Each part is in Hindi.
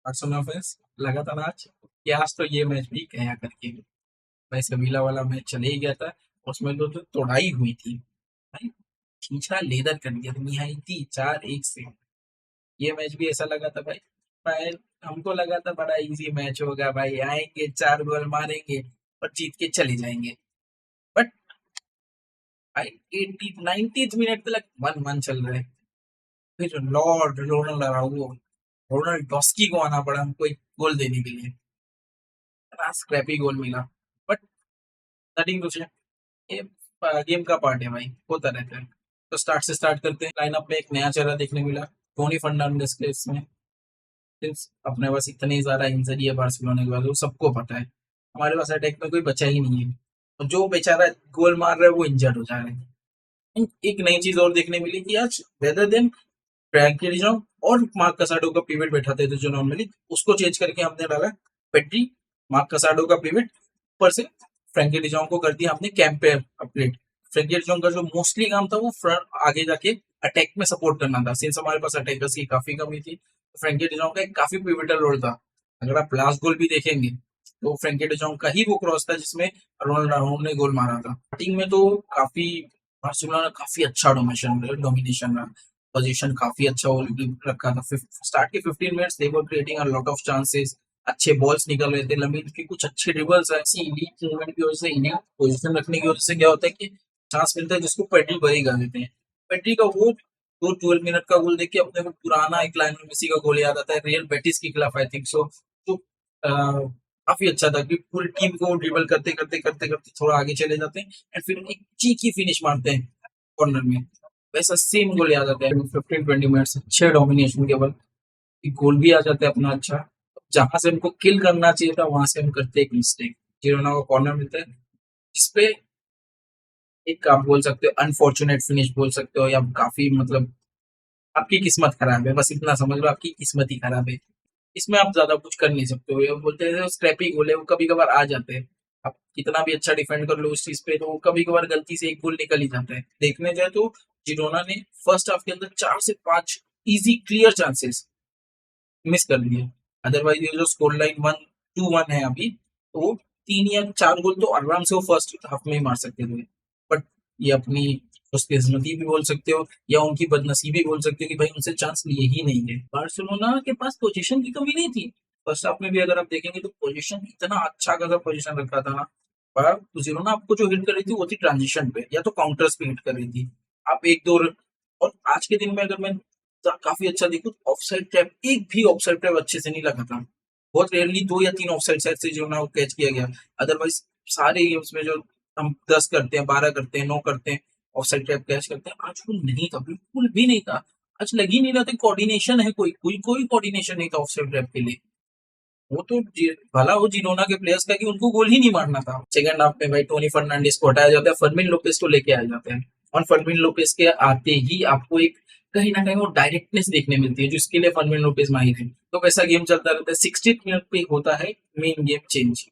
बार्सिलोना फैंस लगा था ना आज कि आज तो ये मैच भी गया करके। भाई सवीला वाला मैच चले ही गया था। उसमें तो तोड़ाई हुई थी भाई। खींचा लेदर कर दिया था निहायती 4-1 से। ये मैच भी ऐसा लगा था भाई। भाई हमको लगा था बड़ा इजी मैच होगा भाई, आएंगे 4 गोल मारेंगे और जीत के चले जाएंगे। बट भाई 90th मिनट तक 1-1 चल रहा है। फिर लॉर्ड रोनाल्ड अराउjo, रोनाल्ड डॉस्की को आना पड़ा हमको एक गोल देने के लिए। बड़ा स्क्रैपी गोल मिला। बट नथिंग टू से, ये गेम का पार्ट है भाई, होता रहता है। तो स्टार्ट करते हैं। लाइनअप में एक नया चेहरा देखने मिला, टोनी फर्नांडिस के इसमें। सिंस अपने पास इतने ज्यादा इंजरी है बार्सिलोना के बाद, वो सबको पता है। हमारे पास अटैक में कोई बचा ही नहीं है। और जो बेचारा गोल मार रहा है वो इंजर्ड हो जा रहा है। एक नई चीज और देखने मिली कि आज वेदर देन फ्रैंकी डिजॉन्ग और मार्क कसाडो का पिवट बैठाते थे जो नॉर्मली, उसको चेंज करके हमने डाला पेड्री। मार्क कसाडो का पिवट ऊपर से फ्रैंकी डिजॉन्ग को कर दिया हमने कैंपेयर अपग्रेड। फ्रैंकी डिजॉन्ग का जो मोस्टली काम था वो फ्रंट आगे जाके अटैक में सपोर्ट करना था, सिंस हमारे पास अटैकर्स की काफी कमी थी। तो फ्रैंकी डिजॉन्ग का एक काफी पिवटल रोल था। अगर आप लास्ट गोल भी देखेंगे तो फ्रैंकी डिजॉन्ग का ही वो क्रॉस था जिसमें रोनाल्ड अराउjo ने गोल मारा था। स्टार्टिंग में तो काफी बार्सिलोना काफी अच्छा डोमिनेशन रहा। पोजीशन काफी अच्छा वो रखा था। स्टार्ट के 15 minutes they were creating a lot of chances. अच्छे बॉल्स निकल रहे थे, लमीन की कुछ अच्छे ड्रिबल्स है, ऐसी इलीट मूवमेंट की वजह से, इन्हें पोजीशन रखने की वजह से क्या होता है कि चांस मिलता है जिसको पेड्री बरी कर देते हैं। पेड्री का वो दो 12 मिनट का गोल देख के अपने को पुराना एक लायनल मेसी का गोल याद आता है, रियल बेटिस के खिलाफ आई थिंक सो। तो काफी अच्छा था कि पूरी टीम को ड्रिबल करते करते करते करते थोड़ा आगे चले जाते हैं एंड फिर एक चीकी फिनिश मारते हैं कॉर्नर में। वैसा सेम गोल आ जाता है 15-20 मिनट्स अच्छे डोमिनेशन के बाद। एक गोल भी आ जाता है अपना अच्छा। जहां से हमको किल करना चाहिए था वहां से हम करते एक मिस्टेक। जिरोना को कॉर्नर मिलता है जिसपे एक आप बोल सकते हो अनफॉर्चुनेट फिनिश बोल सकते हो, या काफी मतलब आपकी किस्मत खराब है, बस इतना समझ लो आपकी किस्मत ही खराब है। इसमें आप ज्यादा कुछ कर नहीं सकते हो। ये बोलते हैं स्क्रैपी गोल है, वो कभी कभार आ जाते हैं। आप कितना भी अच्छा डिफेंड कर लो उस चीज पे, तो कभी कभार गलती से एक गोल निकल ही जाता है। देखने जाए तो जिरोना ने फर्स्ट हाफ के अंदर 4 से 5 इजी क्लियर चांसेस मिस कर दिए। अदरवाइज ये जो स्कोर लाइन 1-2-1 है अभी, तो वो 3 या 4 गोल तो आराम से वो फर्स्ट हाफ में ही मार सकते थे। बट ये अपनी खुशकिस्मती भी बोल सकते हो या उनकी बदनसीबी बोल सकते हो कि भाई उनसे चांस लिए ही नहीं है। बार्सिलोना के पास पोजीशन की कमी नहीं थी। फर्स्ट हाफ में भी अगर आप देखेंगे तो पोजीशन इतना अच्छा खासा पोजीशन रखा था ना। पर जिरोना आपको जो हिट कर रही थी वो थी ट्रांजिशन पे या तो काउंटर्स पे हिट कर रही थी। आप एक दो और आज के दिन में अगर मैं काफी अच्छा देखूं, ऑफसाइड ट्रैप एक भी ऑफसाइड ट्रैप अच्छे से नहीं लगा था। बहुत रेयरली 2 या 3 ऑफसाइड साइड से जो ना कैच किया गया। अदरवाइज सारे गेम्स में जो हम 10 करते हैं, 12 करते हैं, 9 करते हैं, ऑफसाइड ट्रैप कैच करते हैं, आज वो नहीं था, बिल्कुल भी नहीं था। आज लग ही नहीं रहा था कोऑर्डिनेशन है, कोई कोई कोई कोऑर्डिनेशन नहीं था ऑफसाइड ट्रैप के लिए। वो तो भला हो जिनोना के प्लेयर्स का कि उनको गोल ही नहीं मारना था। सेकंड हाफ में भाई टोनी फर्नांडिस को हटाया जाता है, फर्मिन लोपेस को लेके आए जाते हैं। और फर्मिन लोपेस के आते ही आपको एक कहीं ना कहीं वो डायरेक्टनेस देखने मिलती है जिसके लिए फर्मिन लोपेस माहिर है। तो वैसा गेम चलता रहता है। 60th मिनट पे होता है मेन गेम चेंज।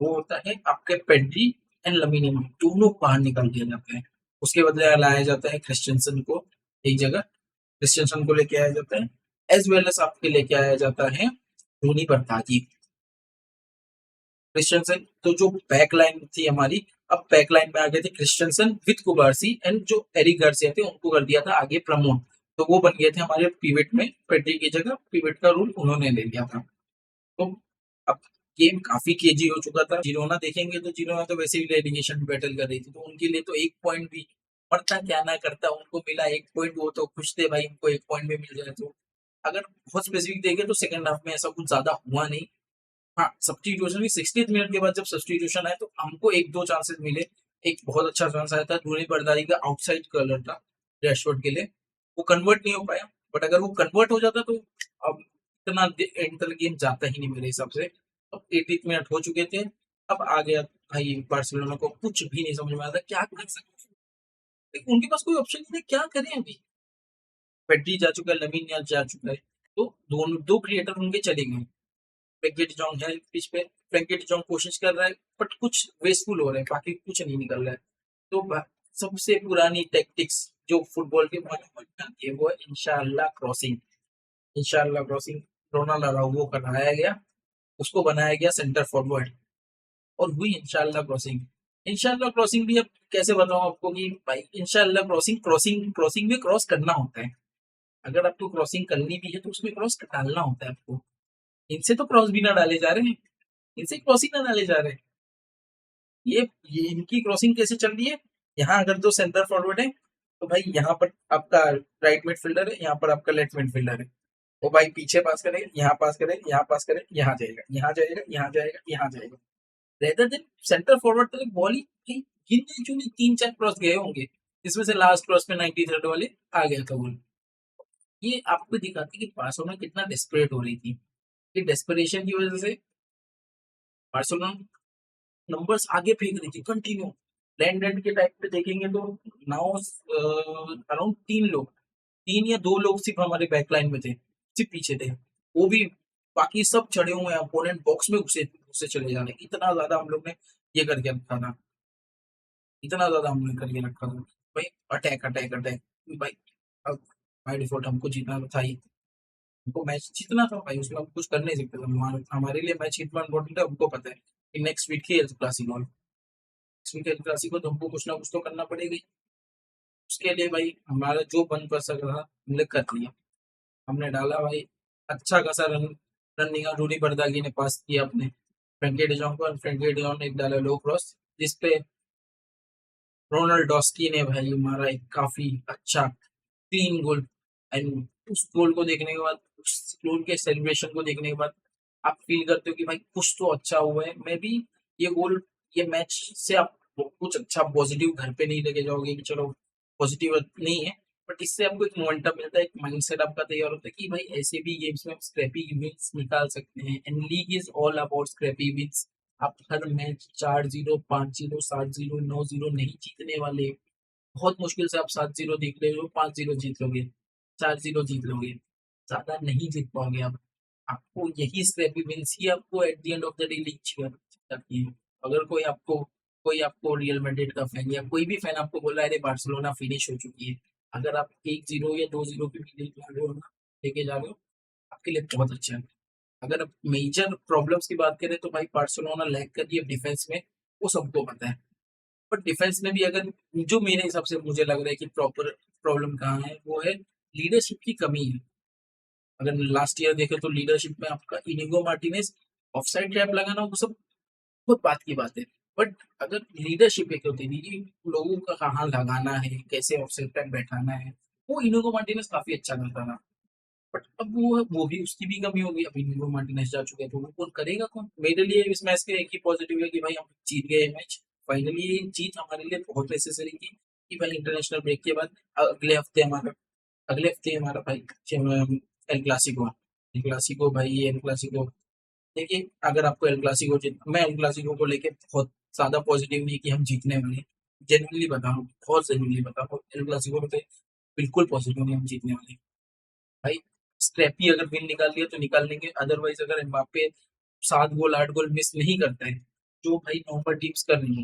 वो होता है आपके पेड्री एंड लमीनी दोनों बाहर निकाल दिए जाते हैं। उसके बदले लाया जाता है क्रिस्टियनसन को एक जगह। क्रिस्टियनसन को लेके आया जाता है एज वेल एज आपके लेके आया जाता है धोनी बरताजी। क्रिस्टियनसन तो जो बैक लाइन थी हमारी, अब बैक लाइन में आ गए थे क्रिस्टियनसन विद कुबार्सी एंड जो एरिक गार्सिया थे उनको कर दिया था आगे प्रमोट। तो वो बन गए थे हमारे पिवट में, पेड्री की जगह पिवट का रूल उन्होंने ले लिया था। तो अब गेम काफी केजी हो चुका था। जिरोना देखेंगे तो जिरोना तो वैसे भी रेलिगेशन बैटल कर रही थी, तो उनके लिए तो एक पॉइंट भी पड़ता क्या ना करता, उनको मिला एक पॉइंट, वो तो खुश थे भाई उनको एक पॉइंट भी मिल जाए तो। अगर बहुत स्पेसिफिक देखें तो सेकंड हाफ में ऐसा कुछ ज्यादा हुआ नहीं। हाँ, सब्स्टिट्यूशन भी 60th मिनट के बाद जब सब्स्टिट्यूशन आया तो हमको एक दो चांसेस मिले। एक बहुत अच्छा चांस आया था धोनी बरदारी का आउटसाइड कर्लर था रैशफोर्ड के लिए, वो कन्वर्ट नहीं हो पाया। बट अगर वो कन्वर्ट हो जाता तो अब इतना एंड तक गेम जाता ही नहीं मेरे हिसाब से। अब 80 मिनट हो चुके थे। अब आ गया भाई बार्सिलोना को कुछ भी नहीं समझ में आता क्या कर सकते। लेकिन उनके पास कोई ऑप्शन नहीं है, क्या करें अभी। पेड्री जा चुका है, लमीन याल जा चुका है, तो दोनों दो क्रिएटर उनके चले गए। फ्रैंकी डिजॉन्ग है पिच पे। फ्रैंकी डिजॉन्ग कोशिश कर रहा है बट कुछ वेस्टफुल हो रहा है, बाकी कुछ नहीं निकल रहा है। तो सबसे पुरानी टैक्टिक्स जो फुटबॉल के बारे में आती है वो है इंशाल्लाह क्रॉसिंग। इंशाल्लाह क्रॉसिंग रोनाल्ड अराउjo को हटाया गया, उसको बनाया गया सेंटर फॉरवर्ड और हुई इंशाल्लाह क्रॉसिंग। इंशाल्लाह क्रॉसिंग भी अब कैसे बताऊं आपको कि भाई इंशाल्लाह क्रॉसिंग क्रॉसिंग क्रॉसिंग में क्रॉस करना होता है। अगर आपको क्रॉसिंग करनी भी है तो उसमें क्रॉस डालना होता है आपको। इनसे तो क्रॉस भी ना डाले जा रहे हैं, इनसे क्रॉस ही ना डाले जा रहे हैं। ये इनकी क्रॉसिंग कैसे चल रही है? यहाँ अगर दो सेंटर फॉरवर्ड है तो भाई यहाँ पर आपका राइट मिडफील्डर है, यहाँ पर आपका लेफ्ट मिडफील्डर है। वो भाई पीछे पास करेगा, यहाँ पास करेगा, यहाँ पास करेगा, यहाँ जाएगा, यहाँ जाएगा, यहाँ जाएगा, यहाँ जाएगा। रेदर देन सेंटर फॉरवर्ड तक बॉल ही गिनने चुने 3-4 क्रॉस गए होंगे, जिसमें से लास्ट क्रॉस में 93rd वाले आ गया था गोल। ये आपको दिखाती है कि बार्सिलोना कितना डेस्परेट हो रही थी। ये डेस्परेशन की वजह से बार्सिलोना नंबर्स आगे फेंक रही थी कंटिन्यू। लैंड एंड के टाइप पे देखेंगे तो नाउ अराउंड 3 लोग, 3 या 2 लोग सिर्फ हमारे बैकलाइन में थे, सिर्फ पीछे थे। वो भी बाकी सब चढ़े हुए हैं, अपोनेंट बॉक्स में घुसे घुसे चले जा रहे हैं। इतना ज्यादा हम लोग ने ये करके रखा था, इतना ज्यादा हमने करके रखा था भाई। अटैक अटैक अटैक भाई। अब बाय डिफॉल्ट हमको जीतना था ही, हमको मैच जीतना था भाई, उसमें हम कुछ कर नहीं सकते थे। हमारे लिए मैच जीतना इम्पोर्टेंट है, हमको पता है कि नेक्स्ट वीक ही El Clasico, next week El Clasico तो हमको कुछ ना कुछ तो करना पड़ेगा। उसके लिए भाई हमारा जो बन कर सका था हमने कर लिया, हमने डाला भाई अच्छा खासा रन। रन निकाल रूडी बर्दागी ने पास किया अपने फ्रेंकी डिजोंग को, और फ्रेंकी डिजोंग ने एक डाला लो क्रॉस, जिसपे रोनाल्डोस्की ने भाई मारा एक काफी अच्छा 3 गोल। एंड उस गोल को देखने के बाद, उस गोल के सेलिब्रेशन को देखने के बाद आप फील करते हो कि भाई कुछ तो अच्छा हुआ है। मे बी ये गोल, ये मैच से आप कुछ अच्छा पॉजिटिव घर पे नहीं लेके जाओगे कि चलो पॉजिटिव नहीं है, बट इससे आपको एक मोमेंटम मिलता है, एक माइंडसेट आपका तैयार होता है कि भाई ऐसे भी गेम्स में हम स्क्रैपी विंस निकाल सकते हैं। And league is all about scrappy wins. आप हर मैच 4-0, 5-0, 7-0, 9-0 नहीं जीतने वाले। बहुत मुश्किल से आप 7-0 जीत रहे हो, 5-0 जीत लोगे, 4-0 जीत लोगे, ज्यादा नहीं जीत पाओगे आप। आपको यही स्क्रैपी विंस ही आपको at the end of the day league करती है। अगर कोई आपको रियल मैड्रिड का फैन या कोई भी फैन आपको बोला अरे बार्सिलोना फिनिश हो चुकी है, अगर आप 1-0 या 2-0 की भी लेके आ रहे हो ना, लेके जा रहे हो, आपके लिए बहुत अच्छा है। अगर आप मेजर प्रॉब्लम्स की बात करें तो भाई बार्सिलोना लैग कर रही है डिफेंस में, वो सबको पता है। बट डिफेंस में भी अगर, जो मेरे हिसाब से मुझे लग रहा है कि प्रॉपर प्रॉब्लम कहाँ है, वो है लीडरशिप की कमी है। अगर लास्ट ईयर देखें तो लीडरशिप में आपका इनिगो मार्टिनेज ऑफसाइड ट्रैप लगाना वो सब बहुत बात की बात है। बट अगर लीडरशिप एक होती है कि लोगों का कहाँ लगाना है, कैसे ऑफसाइड ट्रैप बैठाना है, वो इनिगो मार्टिनेज काफी अच्छा करता था। बट अब वो भी उसकी भी कमी होगी। अभी इनिगो मार्टिनेज जा चुके हैं तो वो कौन करेगा कौन? मेरे लिए इस मैच के एक ही पॉजिटिव है कि भाई हम जीत गए मैच। फाइनली ये जीत हमारे लिए बहुत नेसेसरी थी कि भाई इंटरनेशनल ब्रेक के बाद अगले हफ्ते हमारा भाई एल क्लासिको है। एल क्लासिको भाई, एल क्लासिको देखिए, अगर आपको एल क्लासिको जीत, मैं एल क्लासिको को लेके बहुत ज्यादा पॉजिटिव नहीं कि हम जीतने वाले, जेन्युइनली बता रहा हूँ, बहुत जेन्युइनली बता रहा हूँ, एल क्लासिको में तो बिल्कुल पॉजिटिव नहीं हम जीतने वाले भाई। स्क्रैपी अगर विन निकाल लिया तो निकाल लेंगे, अदरवाइज अगर एम्बापे 7 गोल 8 गोल मिस नहीं करता है, जो भाई नॉर्मल टीम्स कर रही है,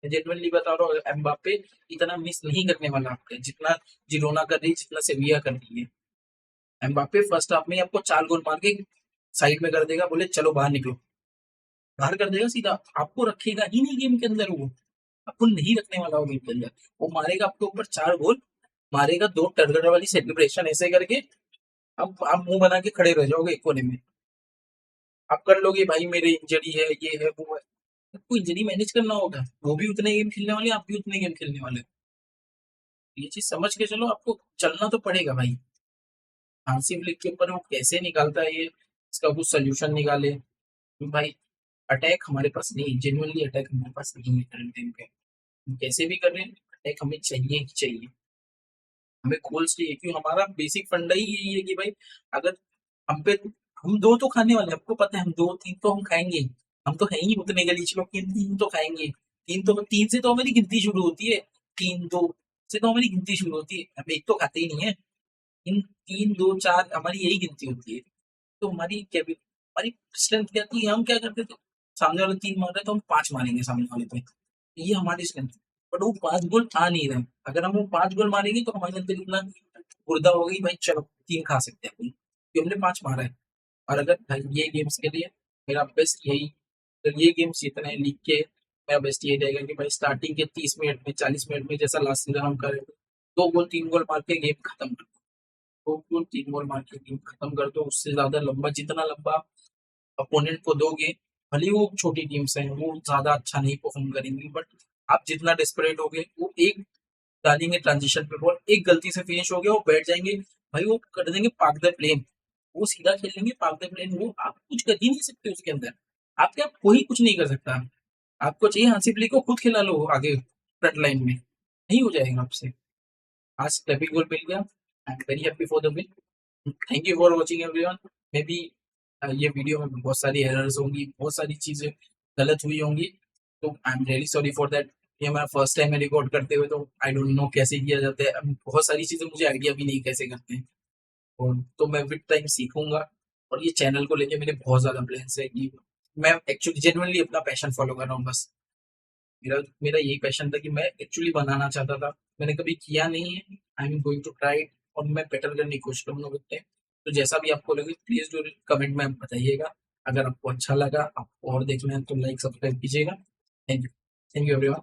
मैं जेन्युइनली बता रहा हूँ, एम्बापे इतना मिस नहीं करने वाला आपका, जितना जिरोना कर रही है, जितना सेविया कर रही है। एम्बापे फर्स्ट हाफ में ही आपको 4 गोल मार के साइड में कर देगा, बोले चलो बाहर निकलो, बाहर कर देगा सीधा। आपको रखेगा ही नहीं गेम के अंदर, वो आपको नहीं रखने वाला वो गेम के अंदर। वो मारेगा आपके ऊपर 4 गोल, मारेगा 2 टर्गर वाली सेलिब्रेशन ऐसे करके, अब आप मुंह बना के खड़े रह जाओगे एक कोने में। आप कर लोगे भाई मेरे इंजरी है, ये है वो है, आपको इंजरी मैनेज करना होगा। वो भी उतने गेम खेलने वाले, आप भी उतने गेम खेलने वाले। ये चीज समझ के चलो, आपको चलना तो पड़ेगा भाई। हांसी फ्लिक के ऊपर वो कैसे निकालता है ये, इसका कुछ सोल्यूशन निकाले भाई। अटैक हमारे पास नहीं, जेन्युइनली अटैक हमारे पास नहीं है करंट टाइम पे। हम कैसे भी कर रहे हैं, अटैक हमें चाहिए ही चाहिए। हमें गोल्स चाहिए, क्योंकि हमारा बेसिक फंडा ही यही है कि भाई अगर हम पे, हम दो तो खाने वाले हैं, आपको पता है हम 2-3 तो हम खाएंगे ही। हम तो है ही उतने गलीच लोग कि 3 तो खाएंगे। 3 से तो हमारी गिनती शुरू होती है। 3-2 से तो हमारी गिनती शुरू होती है, हम एक तो खाते ही नहीं है। इन 3-2-4 हमारी यही गिनती होती है। तो हमारी स्ट्रेंथ क्या थी, हम क्या करते थे, सामने वाले 3 मार रहे तो हम 5 मारेंगे सामने वाले पे, ये हमारी स्ट्रेंथ। बट वो 5 गोल आ नहीं रहे। अगर हम वो 5 गोल मारेंगे तो हमारे अंदर इतना गुर्दा हो गई भाई, चलो 3 खा सकते हैं अपन, क्योंकि हमने 5 मारा है। और अगर ये गेम्स के लिए मेरा बेस्ट यही, अगर ये गेम्स जीतने हैं लीग के, मेरा बेस्ट यही रहेगा कि भाई स्टार्टिंग के 30 मिनट में 40 मिनट में जैसा लास्ट सीजन हम कर रहे थे, 2 गोल 3 गोल मार के गेम खत्म कर दो, 2 गोल 3 गोल मार के गेम खत्म कर दो। उससे ज्यादा लंबा, जितना लंबा अपोनेंट को दोगे, भले ही वो छोटी टीम्स हैं, वो ज्यादा अच्छा नहीं परफॉर्म करेंगी, बट आप जितना डेस्परेट होगे, वो एक डालेंगे ट्रांजिशन पे बॉल, एक गलती से फिनिश हो गया, वो बैठ जाएंगे, भाई वो कर देंगे पार्क द प्लेन, वो सीधा खेल लेंगे पार्क द प्लेन, वो आप कुछ कर ही नहीं सकते उसके अंदर, आपके आप कोई कुछ नहीं कर सकता। आपको चाहिए हासिफ अली को खुद खिला लो आगे फ्रंट लाइन में, नहीं हो जाएगा आपसे। आज डेब्यू गोल मिल गया, I am very happy for the win. Thank you for watching everyone. May be ये वीडियो में बहुत सारी एरर्स होंगी, बहुत सारी चीजें गलत हुई होंगी, तो I am really sorry for that. ये मेरा फर्स्ट टाइम है रिकॉर्ड करते हुए, तो आई डोंट नो कैसे किया जाता है, अब बहुत सारी चीजें मुझे आइडिया भी नहीं कैसे करते हैं, और तो मैं विद टाइम सीखूंगा। और ये चैनल को लेके मेरे बहुत ज्यादा प्लान्स है कि मैं एक्चुअली जेन्युइनली अपना पैशन फॉलो कर रहा हूँ बस। मेरा मेरा यही पैशन था कि मैं एक्चुअली बनाना चाहता था, मैंने कभी किया नहीं है, I am going to try it, और मैं बेटर करने की कोशिश करूंगा विद टाइम। तो जैसा भी आपको लगे प्लीज डू कमेंट में बताइएगा। अगर आपको अच्छा लगा, आपको और देखना है तो लाइक सब्सक्राइब कीजिएगा। Thank you everyone.